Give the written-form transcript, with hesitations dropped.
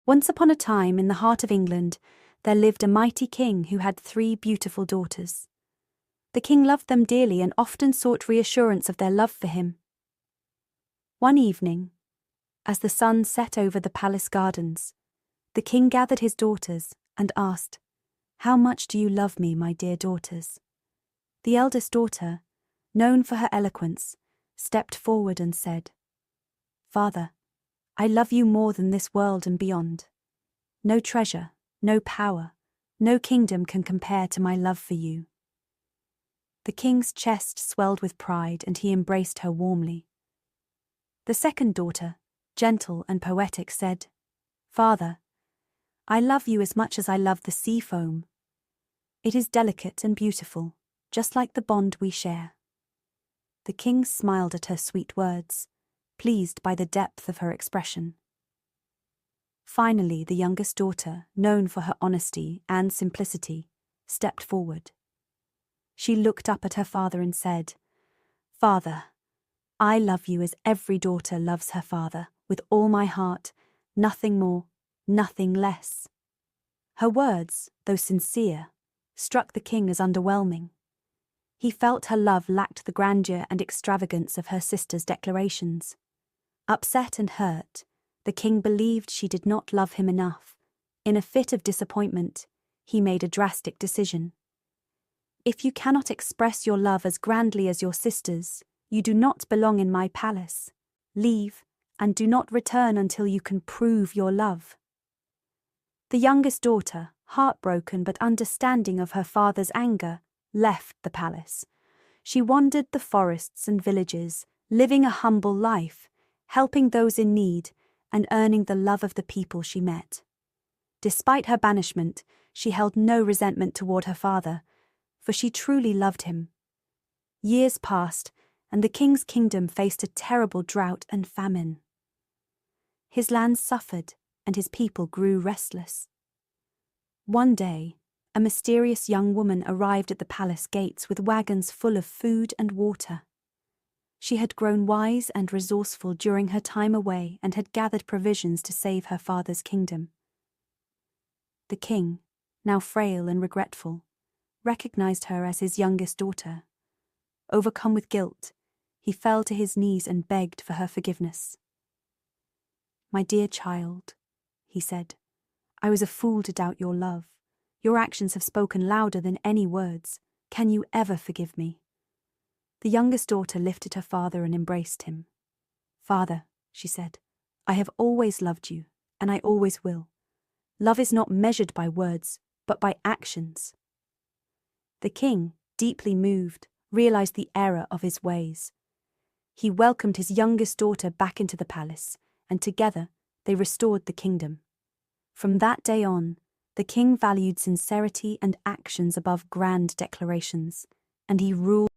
Once upon a time, in the heart of England, there lived a mighty king who had 3 beautiful daughters. The king loved them dearly and often sought reassurance of their love for him. One evening, as the sun set over the palace gardens, the king gathered his daughters and asked, "How much do you love me, my dear daughters?" The eldest daughter, known for her eloquence, stepped forward and said, "Father, I love you more than this world and beyond. No treasure, no power, no kingdom can compare to my love for you." The king's chest swelled with pride and he embraced her warmly. The second daughter, gentle and poetic, said, "Father, I love you as much as I love the sea foam. It is delicate and beautiful, just like the bond we share." The king smiled at her sweet words, pleased by the depth of her expression. Finally, the youngest daughter, known for her honesty and simplicity, stepped forward. She looked up at her father and said, "Father, I love you as every daughter loves her father, with all my heart, nothing more, nothing less." Her words, though sincere, struck the king as underwhelming. He felt her love lacked the grandeur and extravagance of her sister's declarations. Upset and hurt, the king believed she did not love him enough. In a fit of disappointment, he made a drastic decision. "If you cannot express your love as grandly as your sisters, you do not belong in my palace. Leave, and do not return until you can prove your love." The youngest daughter, heartbroken but understanding of her father's anger, left the palace. She wandered the forests and villages, living a humble life, helping those in need, and earning the love of the people she met. Despite her banishment, she held no resentment toward her father, for she truly loved him. Years passed, and the king's kingdom faced a terrible drought and famine. His lands suffered, and his people grew restless. One day, a mysterious young woman arrived at the palace gates with wagons full of food and water. She had grown wise and resourceful during her time away and had gathered provisions to save her father's kingdom. The king, now frail and regretful, recognized her as his youngest daughter. Overcome with guilt, he fell to his knees and begged for her forgiveness. "My dear child," he said, "I was a fool to doubt your love. Your actions have spoken louder than any words. Can you ever forgive me?" The youngest daughter lifted her father and embraced him. "Father," she said, "I have always loved you, and I always will. Love is not measured by words, but by actions." The king, deeply moved, realized the error of his ways. He welcomed his youngest daughter back into the palace, and together they restored the kingdom. From that day on, the king valued sincerity and actions above grand declarations, and he ruled